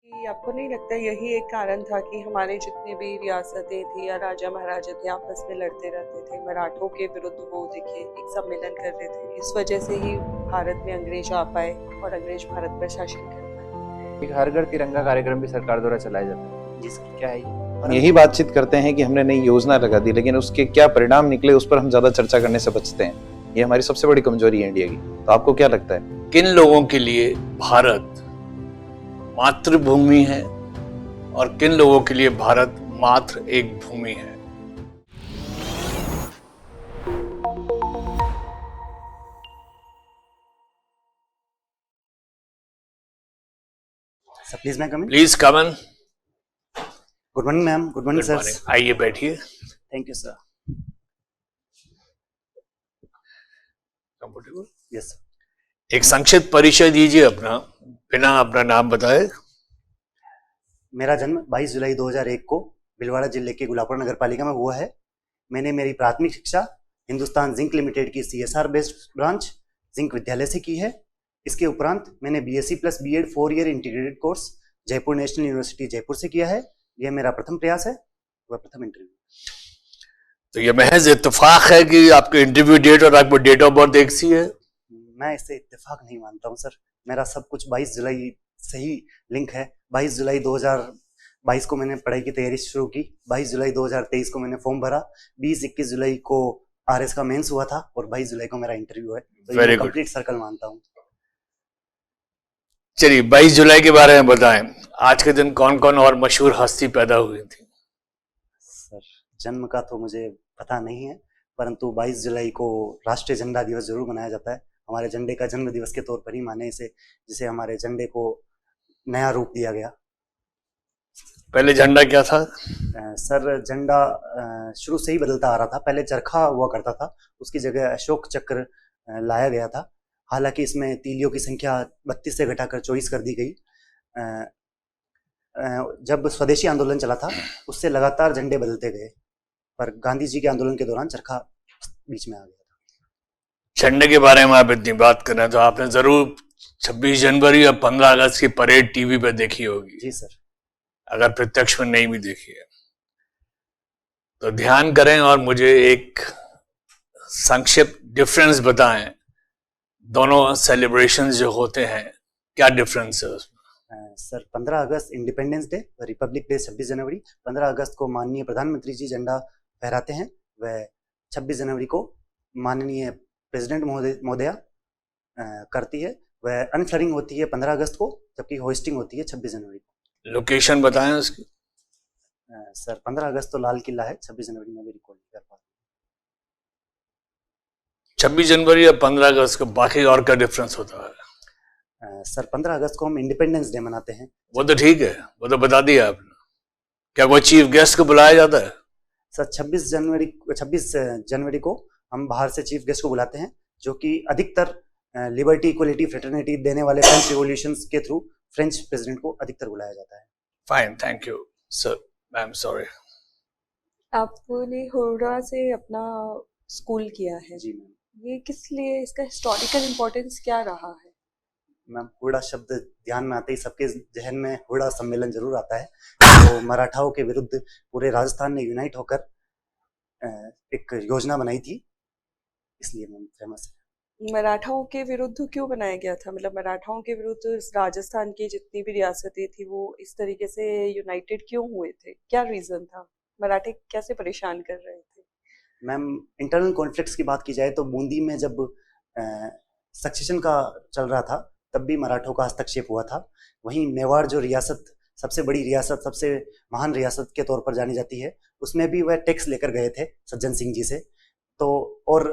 कि आपको नहीं लगता यही एक कारण था कि हमारे जितने भी रियासतें थी या राजा महाराजा थे आपस में लड़ते रहते थे, मराठों के विरुद्ध वो देखिए एक सम्मेलन कर रहे थे, इस वजह से ही भारत में अंग्रेज आ पाए और अंग्रेज भारत पर शासन कर पाए। एक हर घर तिरंगा कार्यक्रम भी सरकार द्वारा चलाया जाता है, जिसकी क्या है ये? यही बातचीत करते हैं कि हमने नई योजना लगा दी, लेकिन उसके क्या परिणाम निकले उस पर हम ज्यादा चर्चा करने से बचते हैं। ये हमारी सबसे बड़ी कमजोरी है इंडिया की। तो आपको क्या लगता है, किन लोगों के लिए भारत मातृभूमि है और किन लोगों के लिए भारत मात्र एक भूमि है? सर प्लीज मैं come in. Please come in. Good morning ma'am. Good morning sir. आइए बैठिए। Thank you sir. Comfortable? Yes sir. एक संक्षिप्त परिचय दीजिए अपना, बिना अपना नाम बताए। मेरा जन्म 22 जुलाई 2001 को भिलवाड़ा जिले के गुलाबपुर नगर पालिका में हुआ है। मैंने मेरी प्राथमिक शिक्षा हिंदुस्तान जिंक लिमिटेड की CSR बेस्ड ब्रांच जिंक विद्यालय से की है। इसके उपरांत मैंने BSc plus B.Ed 4 year integrated course Jaipur national university Jaipur से किया है। यह मेरा प्रथम प्रयास है, वह प्रथम इंटरव्यू। तो ये महज इत्तेफाक है कि आपके इंटरव्यू डेट और आपको डेट ऑफ बर्थ एक सी है? मैं इसे इत्तेफाक नहीं मानता हूं सर। मेरा सब कुछ 22 जुलाई से ही लिंक है। 22 जुलाई 2022 को मैंने पढ़ाई की तैयारी शुरू की। 22 जुलाई 2023 को मैंने फॉर्म भरा। 20-21 जुलाई को RS का मेंस हुआ था और 22 जुलाई को मेरा इंटरव्यू है। तो ये कंप्लीट सर्कल मानता हूँ। चलिए 22 जुलाई के बारे में बताएं। आज के दिन कौन कौन और मशहूर हस्ती पैदा हुई थी? सर जन्म का तो मुझे पता नहीं है, परंतु 22 जुलाई को राष्ट्रीय झंडा दिवस जरूर मनाया जाता है। हमारे झंडे का जन्म दिवस के तौर पर ही माने इसे, जिसे हमारे झंडे को नया रूप दिया गया। पहले झंडा क्या था? सर झंडा शुरू से ही बदलता आ रहा था। पहले चरखा हुआ करता था, उसकी जगह अशोक चक्र लाया गया था। हालांकि इसमें तीलियों की संख्या 32 से घटाकर 24 कर दी गई। जब स्वदेशी आंदोलन चला था उससे लगातार झंडे बदलते गए, पर गांधी जी के आंदोलन के दौरान चरखा बीच में आ गया था। झंडे के बारे में आप इतनी बात कर रहे हैं तो आपने जरूर 26 जनवरी और 15 अगस्त की परेड टीवी पे देखी होगी। जी सर। अगर प्रत्यक्ष में नहीं भी देखी है तो ध्यान करें और मुझे एक संक्षिप्त डिफरेंस बताएं। दोनों सेलिब्रेशंस जो होते हैं, क्या डिफरेंस है उसमें? सर 15 अगस्त इंडिपेंडेंस डे, रिपब्लिक डे 26 जनवरी। 15 अगस्त को माननीय प्रधानमंत्री जी झंडा फहराते हैं, वह 26 जनवरी को माननीय प्रेसिडेंट महोदया करती है। वह अनफ्लरिंग होती है 15 अगस्त को, जबकि होस्टिंग होती है 26 जनवरी को। लोकेशन बताएं उसकी। सर 15 अगस्त तो लाल किला है, 26 जनवरी में भी रिकॉर्ड नहीं कर पाता। 26 जनवरी या 15 अगस्त को बाकी और क्या डिफरेंस होता है? सर 15 अगस्त को हम इंडिपेंडेंस डे मनाते हैं। वो तो ठीक है, वो तो बता दिया आपने। क्या कोई चीफ गेस्ट को बुलाया जाता है? सर 26 जनवरी को हम बाहर से चीफ गेस्ट को बुलाते हैं, जो कि अधिकतर लिबर्टी, इक्वलिटी, फ्रेटर्निटी देने वाले फ्रेंच रिवॉल्यूशन के थ्रू फ्रेंच प्रेसिडेंट को अधिकतर बुलाया जाता है। Fine, thank you sir. I am sorry. आपने हुर्रा से अपना स्कूल किया है। जी मैम। ये किस लिए, इसका हिस्टोरिकल इम्पोर्टेंस क्या रहा है? मैम हुड़ा शब्द ध्यान में आते ही सबके जहन में हुड़ा सम्मेलन जरूर आता है। तो मराठाओं के विरुद्ध पूरे राजस्थान ने यूनाइट होकर एक योजना बनाई थी, इसलिए मैम फेमस है। मराठाओं के विरुद्ध क्यों बनाया गया था? मतलब मराठाओं के विरुद्ध राजस्थान की जितनी भी रियासतें थी वो इस तरीके से यूनाइटेड क्यों हुए थे? क्या रीजन था? मराठे कैसे परेशान कर रहे थे? मैम इंटरनल कॉन्फ्लिक्ट्स की बात की जाए तो बूंदी में जब सक्सेशन का चल रहा था तब भी मराठों का हस्तक्षेप हुआ था। वहीं मेवाड़ जो रियासत सबसे बड़ी रियासत, सबसे महान रियासत के तौर पर जानी जाती है, उसमें भी वह टैक्स लेकर गए थे सज्जन सिंह जी से। तो और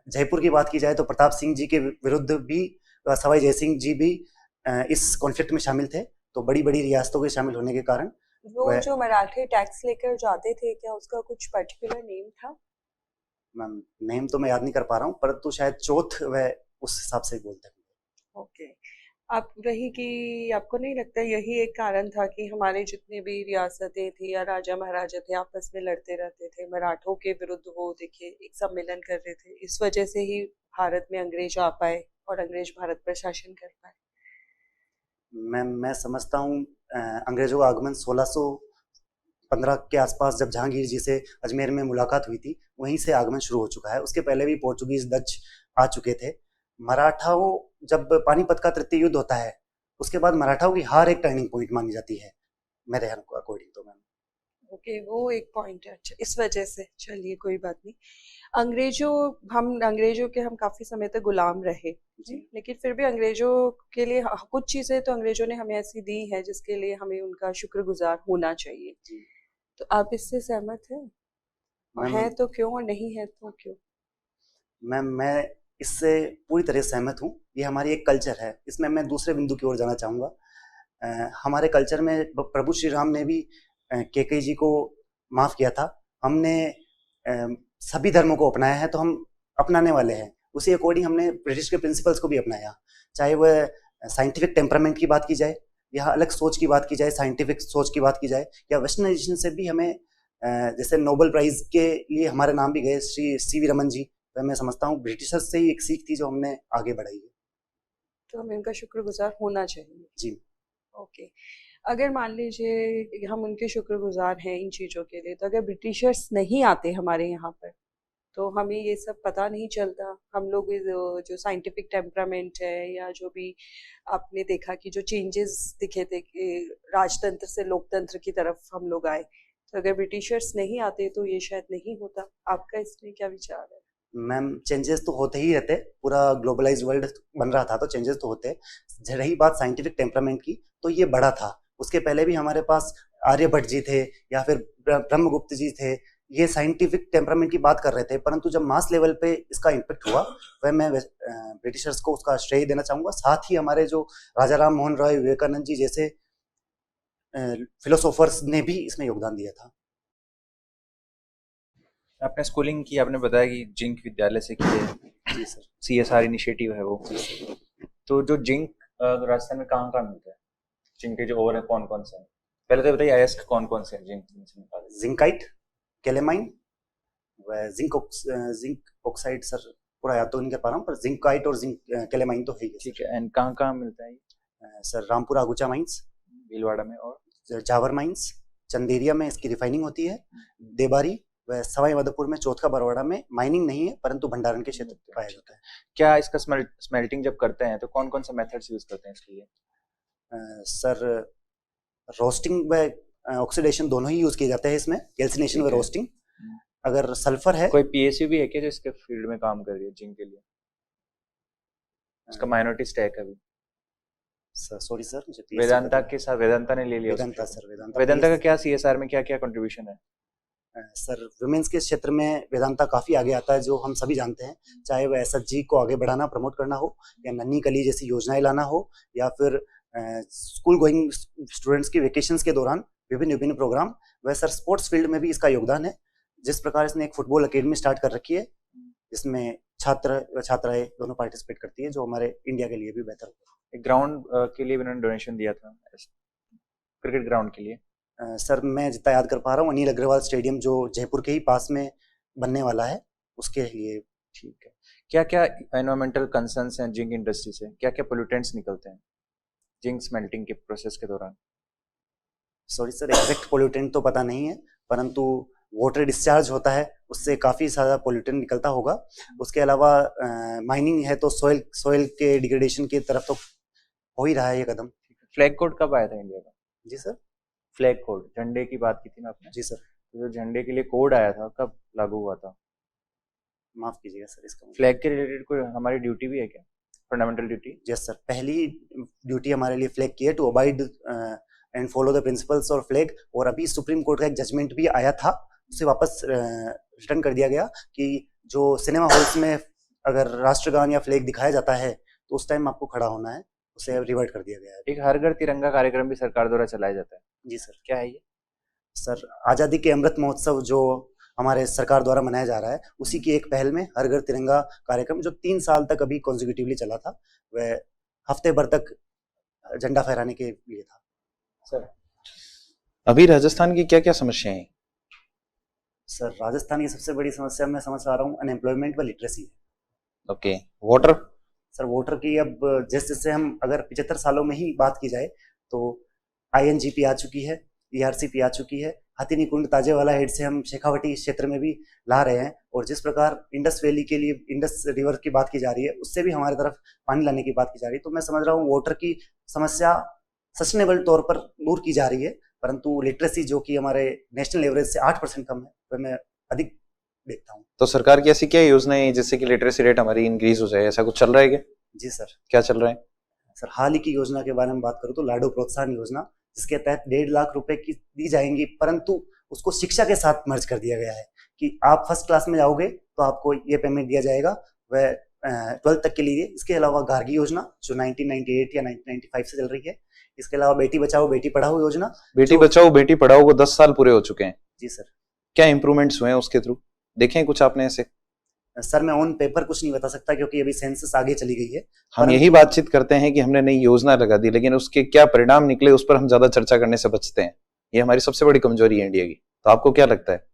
जयपुर की बात की जाए तो प्रताप सिंह जी के विरुद्ध भी सवाई जयसिंह जी भी इस कॉन्फ्लिक्ट में शामिल थे। तो बड़ी बड़ी रियासतों के शामिल होने के कारण वो जो मराठे टैक्स लेकर जाते थे, क्या उसका कुछ पर्टिकुलर नेम था? मैम नेम तो मैं याद नहीं कर पा रहा हूँ, परंतु शायद चौथ वह उस हिसाब से बोलते हैं। ओके। आप वही कि आपको नहीं लगता यही एक कारण था कि हमारे जितने भी रियासतें थी या राजा महाराजा थे आपस में लड़ते रहते थे, मराठों के विरुद्ध वो देखिए एक सम्मेलन कर रहे थे, इस वजह से ही भारत में अंग्रेज आ पाए और अंग्रेज भारत पर शासन कर पाए? मैं समझता हूँ अंग्रेजों का आगमन 1615 के आसपास जब जहांगीर जी से अजमेर में मुलाकात हुई थी, वहीं से आगमन शुरू हो चुका है। उसके पहले भी पोर्चुगीज डच आ चुके थे। मराठाओं, जब पानीपत का तृतीय युद्ध होता है, उसके बाद मराठाओं की हार एक टर्निंग पॉइंट मानी जाती है मेरे अकॉर्डिंग तो मैम। ओके, वो एक पॉइंट है। अच्छा, इस वजह से चलिए कोई बात नहीं। अंग्रेजों के हम काफी समय तक गुलाम रहे जी, लेकिन फिर भी अंग्रेजों के लिए कुछ चीजें तो अंग्रेजों ने हमें ऐसी दी है जिसके लिए हमें उनका शुक्रगुजार होना चाहिए। तो आप इससे सहमत हैं? और मैम, हैं तो क्यों, और नहीं है तो क्यों? मैम मैं इससे पूरी तरह सहमत हूँ। ये हमारी एक कल्चर है। इसमें मैं दूसरे बिंदु की ओर जाना चाहूँगा। हमारे कल्चर में प्रभु श्री राम ने भी केकई जी को माफ किया था। हमने सभी धर्मों को अपनाया है, तो हम अपनाने वाले हैं। उसी अकॉर्डिंग हमने ब्रिटिश के प्रिंसिपल्स को भी अपनाया, चाहे वह साइंटिफिक टेम्परामेंट की बात की जाए या अलग सोच की बात की जाए, साइंटिफिक सोच की बात की जाए, या वेस्टर्नाइजेशन से भी हमें जैसे नोबेल प्राइज के लिए हमारे नाम भी गए श्री सी वी रमन जी। तो मैं समझता हूँ ब्रिटिशर्स से ही एक सीख थी जो हमने आगे बढ़ाई है। तो हमें उनका शुक्रगुजार होना चाहिए जी। ओके। अगर मान लीजिए हम उनके शुक्रगुजार हैं इन चीज़ों के लिए, तो अगर ब्रिटिशर्स नहीं आते हमारे यहाँ पर, तो हमें ये सब पता नहीं चलता। हम लोग जो साइंटिफिक टेम्परामेंट है, या जो भी आपने देखा कि जो चेंजेस दिखे थे कि राजतंत्र से लोकतंत्र की तरफ हम लोग आए, तो अगर ब्रिटिशर्स नहीं आते तो ये शायद नहीं होता। आपका इसमें क्या विचार है? मैम, चेंजेस तो होते ही रहते। पूरा ग्लोबलाइज वर्ल्ड बन रहा था तो चेंजेस तो होते। रही बात साइंटिफिक टेम्परामेंट की, तो ये बड़ा था। उसके पहले भी हमारे पास आर्यभट्ट जी थे या फिर ब्रह्मगुप्त जी थे। ये साइंटिफिक टेम्परामेंट की बात कर रहे थे, परंतु जब मास लेवल पे इसका इम्पेक्ट हुआ, वह मैं ब्रिटिशर्स को उसका श्रेय देना चाहूँगा। साथ ही हमारे जो राजा राम मोहन रॉय, विवेकानंद जी जैसे फिलोसोफर्स ने भी इसमें योगदान दिया था। आपने स्कूलिंग की, आपने बताया कि जिंक विद्यालय से की है। जी सर। CSR इनिशिएटिव है वो। तो जो जिंक राजस्थान में कहाँ कहाँ मिलता है? जिंक के जो ओवर है कौन कौन से हैं? पहले तो बताइए अयस्क कौन कौन से हैं जिंक से निकाले? जिंकाइट, केलेमाइन व जिंक ऑक्साइड। सर पूरा याद तो नहीं कर पा रहा हूँ, पर जिंकाइट और जिंक केलेमाइन तो है ही। ठीक है। एंड कहाँ कहाँ मिलता है ये? सर रामपुरा अगुचा माइंस, भीलवाड़ा में, और जावर माइंस, चंदेरिया में इसकी रिफाइनिंग होती है, देबारी व सवाई माधोपुर में, चौथका बरवाड़ा में माइनिंग नहीं है परंतु भंडारण के क्षेत्र में पाया जाता है। क्या इसका स्मेल्टिंग जब करते हैं तो कौन कौन सा मेथड्स यूज करते हैं इसके लिए? सर रोस्टिंग व ऑक्सीडेशन दोनों ही यूज किए जाते हैं इसमें, कैल्सिनेशन व रोस्टिंग। अगर सल्फर है, कोई PSU भी है क्या जो इसके फील्ड में काम कर रही है जिंक के लिए? उसका माइनॉरिटी स्टैक है अभी। सर सॉरी सर, मुझे वेदांता के साथ, वेदांता ने ले लिया वेदांता उसको। सर, वेदांता का क्या CSR में क्या क्या कंट्रीब्यूशन है? सर वुमेन्स के क्षेत्र में वेदांता काफ़ी आगे आता है, जो हम सभी जानते हैं। चाहे वह SHG को आगे बढ़ाना, प्रमोट करना हो, या नन्ही कली जैसी योजनाएं लाना हो, या फिर स्कूल गोइंग स्टूडेंट्स की वेकेशंस के दौरान विभिन्न विभिन्न प्रोग्राम। वह सर स्पोर्ट्स फील्ड में भी इसका योगदान है। जिस प्रकार इसने एक फुटबॉल अकेडमी स्टार्ट कर रखी है, जिसमें छात्र व छात्राएं दोनों पार्टिसिपेट करती है, जो हमारे इंडिया के लिए भी बेहतर होगा। एक ग्राउंड के लिए भी उन्होंने डोनेशन दिया था, क्रिकेट ग्राउंड के लिए। सर मैं जितना याद कर पा रहा हूँ, अनिल अग्रवाल स्टेडियम जो जयपुर के ही पास में बनने वाला है, उसके लिए। ठीक है। क्या क्या एनवायरमेंटल कंसर्न्स हैं जिंक इंडस्ट्री से? क्या क्या पोल्यूटेंट्स निकलते हैं जिंक स्मेल्टिंग के प्रोसेस के दौरान? सॉरी सर, एग्जैक्ट पोल्यूटेंट तो पता नहीं है, परंतु वाटर डिस्चार्ज होता है, उससे काफ़ी ज़्यादा पोल्यूटेंट निकलता होगा। उसके अलावा माइनिंग है तो सॉइल के डिग्रेडेशन की तरफ तो हो ही रहा है ये कदम। फ्लैग कोड कब आया था इंडिया का? जी सर। फ्लैग कोड, झंडे की बात की थी ना आपने? जी सर। तो जो झंडे के लिए कोड आया था कब लागू हुआ था? माफ कीजिएगा सर, इसका फ्लैग के रिलेटेड कोई हमारी ड्यूटी भी है क्या, फंडामेंटल ड्यूटी? यस सर, पहली ड्यूटी हमारे लिए फ्लैग की है, to abide and follow the principles और फ्लैग। और अभी सुप्रीम कोर्ट का एक जजमेंट भी आया था, उसे वापस रिटर्न कर दिया गया कि जो सिनेमा हॉल्स में अगर राष्ट्रगान या फ्लैग दिखाया जाता है तो उस टाइम आपको खड़ा होना है, उसे रिवर्ट कर दिया गया है। एक हर घर तिरंगा कार्यक्रम भी सरकार द्वारा चलाया जाता है। जी सर। क्या है ये? सर आज़ादी के अमृत महोत्सव जो हमारे सरकार द्वारा मनाया जा रहा है, उसी की एक पहल में हर घर तिरंगा कार्यक्रम जो 3 साल तक अभी कॉन्जिक्यूटिवली चला था, वह हफ्ते भर तक झंडा फहराने के लिए था। सर अभी राजस्थान की क्या क्या समस्याएं हैं? सर राजस्थान की सबसे बड़ी समस्या मैं समझ पा रहा हूँ अनएम्प्लॉयमेंट व लिटरेसी है। Okay, water? सर वोटर की अब जैसे जैसे हम अगर 75 सालों में ही बात की जाए, तो INGP आ चुकी है, ERCP आ चुकी है, हथिनी कुंड ताजेवाला हेड से हम शेखावटी क्षेत्र में भी ला रहे हैं। और जिस प्रकार इंडस वैली के लिए इंडस रिवर की बात की जा रही है, उससे भी हमारी तरफ पानी लाने की बात की जा रही है। तो मैं समझ रहा हूँ वाटर की समस्या सस्टेनेबल तौर पर दूर की जा रही है, परंतु लिटरेसी जो कि हमारे नेशनल एवरेज से 8% कम है, वह मैं अधिक देखता हूँ। तो सरकार की ऐसी क्या योजनाएं हैं जिससे कि लिटरेसी रेट हमारी इंक्रीज हो जाए? ऐसा कुछ चल रहा है क्या? जी सर। क्या चल रहा है? सर हाल ही की योजना के बारे में बात करूँ तो लाडो प्रोत्साहन योजना, जिसके तहत 1.5 लाख रुपए की दी जाएंगी, परंतु उसको शिक्षा के साथ मर्ज कर दिया गया है कि आप फर्स्ट क्लास में जाओगे तो आपको ये पेमेंट दिया जाएगा, वह 12th तक के लिए। इसके अलावा गार्गी योजना जो 1998 या 1995 से चल रही है। इसके अलावा बेटी बचाओ बेटी पढ़ाओ योजना। बेटी बचाओ बेटी पढ़ाओ को 10 साल पूरे हो चुके हैं। जी सर। क्या इंप्रूवमेंट्स हुए हैं उसके थ्रू? देखें कुछ आपने ऐसे? सर मैं ऑन पेपर कुछ नहीं बता सकता क्योंकि अभी सेंसस आगे चली गई है। हम यही बातचीत करते हैं कि हमने नई योजना लगा दी, लेकिन उसके क्या परिणाम निकले उस पर हम ज्यादा चर्चा करने से बचते हैं। ये हमारी सबसे बड़ी कमजोरी है इंडिया की। तो आपको क्या लगता है?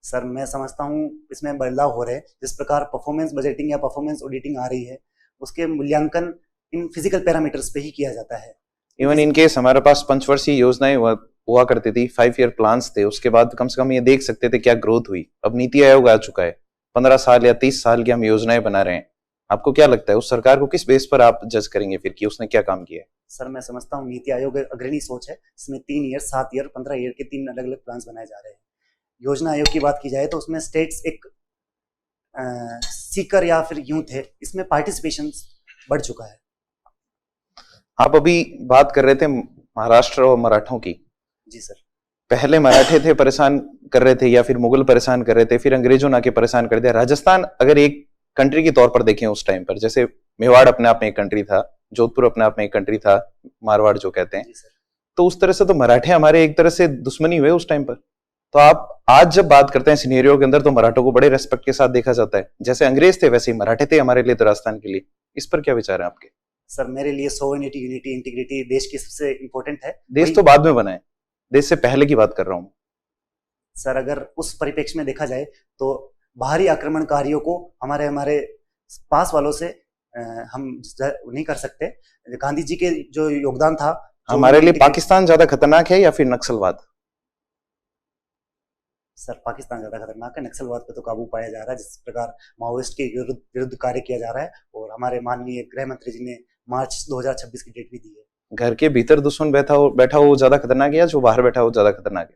सर मैं समझता हूँ इसमें बदलाव हो रहे हैं। जिस प्रकार परफॉर्मेंस बजटिंग या परफॉर्मेंस ऑडिटिंग आ रही है, उसके मूल्यांकन इन फिजिकल पैरामीटर्स पे ही किया जाता है। इवन इन केस हमारे पास पंचवर्षीय योजनाएं हुआ करती थी, 5 ईयर प्लान्स थे, उसके बाद कम से कम ये देख सकते थे क्या ग्रोथ हुई। अब नीति आयोग आ चुका है, 15 साल या 30 साल की हम योजनाएं बना रहे हैं। आपको क्या लगता है उस सरकार को किस बेस पर आप जज करेंगे फिर कि उसने क्या काम किया है? सर मैं समझता हूँ नीति आयोग अग्रणी सोच है, जिसमें 3 ईयर, 7 ईयर, 15 ईयर के 3 अलग अलग प्लान बनाए जा रहे हैं। योजना आयोग की बात की जाए तो उसमें स्टेट्स एक सीकर या फिर यूथ है, इसमें पार्टिसिपेशन बढ़ चुका है। आप अभी बात कर रहे थे महाराष्ट्र और मराठों की। जी सर। पहले मराठे थे परेशान कर रहे थे, या फिर मुगल परेशान कर रहे थे, फिर अंग्रेजों ने आके परेशान कर दिया। राजस्थान अगर एक कंट्री के तौर पर देखें उस टाइम पर, जैसे मेवाड़ अपने आप में एक कंट्री था, जोधपुर अपने आप में एक कंट्री था, मारवाड़ जो कहते हैं, तो उस तरह से तो मराठे हमारे एक तरह से दुश्मनी हुए उस टाइम पर। तो आप आज जब बात करते हैं सिनेरियो के अंदर, तो मराठों को बड़े रेस्पेक्ट के साथ देखा जाता है। जैसे अंग्रेज थे वैसे ही मराठे थे हमारे लिए तो राजस्थान के लिए। इस पर क्या विचार है आपके? सर मेरे लिए सोवरेनिटी, यूनिटी, इंटीग्रिटी देश की सबसे इंपॉर्टेंट है। देश तो बाद में बना है, देश से पहले की बात कर रहा हूं सर। अगर उस परिप्रेक्ष्य में देखा जाए तो बाहरी आक्रमणकारियों को हमारे पास वालों से हम नहीं कर सकते। गांधी जी के जो योगदान था, हमारे लिए पाकिस्तान ज्यादा खतरनाक है या फिर नक्सलवाद? सर पाकिस्तान ज्यादा खतरनाक है। नक्सलवाद पे तो काबू पाया जा रहा है, जिस प्रकार माओइस्ट के विरुद्ध कार्य किया जा रहा है। और हमारे माननीय गृह मंत्री जी ने मार्च 2026 की डेट भी दी है। घर के भीतर दुश्मन बैठा हो ज्यादा खतरनाक है या जो बाहर बैठा हो ज्यादा खतरनाक है?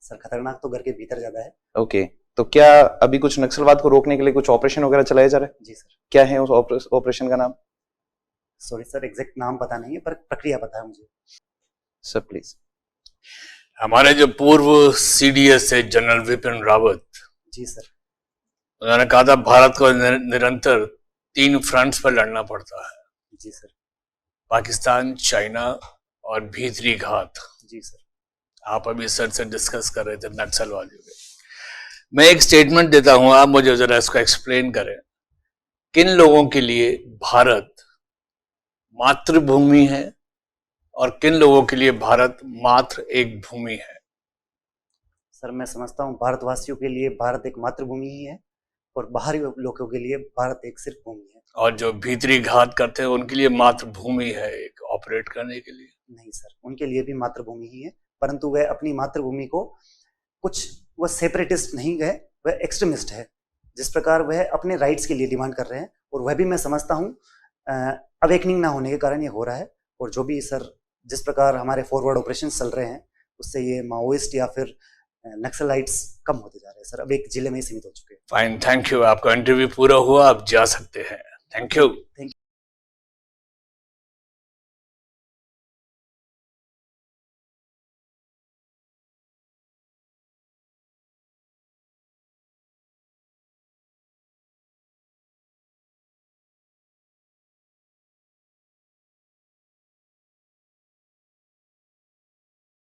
सर खतरनाक तो घर के भीतर ज्यादा है। ओके, तो क्या अभी कुछ नक्सलवाद को रोकने के लिए कुछ ऑपरेशन वगैरह चलाया जा रहा है? जी सर। क्या है उस ऑपरेशन का नाम? सॉरी सर, एग्जैक्ट नाम पता नहीं है, पर प्रक्रिया पता है मुझे। Sir please. हमारे जो पूर्व CDS है जनरल विपिन रावत, जी सर, उन्होंने कहा था भारत को निरंतर 3 फ्रंट्स पर लड़ना पड़ता है। जी सर। पाकिस्तान, चाइना और भीतरी घात। जी सर। आप अभी सर से डिस्कस कर रहे थे नक्सलवादियों के। मैं एक स्टेटमेंट देता हूं, आप मुझे जरा इसको एक्सप्लेन करें। किन लोगों के लिए भारत मातृभूमि है और किन लोगों के लिए भारत मात्र एक भूमि है? सर मैं समझता हूँ भारतवासियों के लिए भारत एक मातृभूमि ही है और बाहरी लोगों के लिए भारत एक सिर्फ भूमि है। और जो भीतरी घात करते हैं उनके लिए मातृभूमि है एक ऑपरेट करने के लिए? नहीं सर, उनके लिए भी मातृभूमि ही है, परंतु वह अपनी मातृभूमि को वह सेपरेटिस्ट नहीं है, वह एक्सट्रीमिस्ट है। जिस प्रकार वह अपने राइट्स के लिए डिमांड कर रहे हैं, और वह भी मैं समझता हूँ अवेकनिंग ना होने के कारण ये हो रहा है। और जो भी सर जिस प्रकार हमारे फॉरवर्ड ऑपरेशन चल रहे हैं, उससे ये माओइस्ट या फिर नक्सलाइट्स कम होते जा रहे हैं सर। अब एक जिले में ही सीमित हो चुके हैं। Fine, thank you. आपका इंटरव्यू पूरा हुआ, आप जा सकते हैं। Thank you.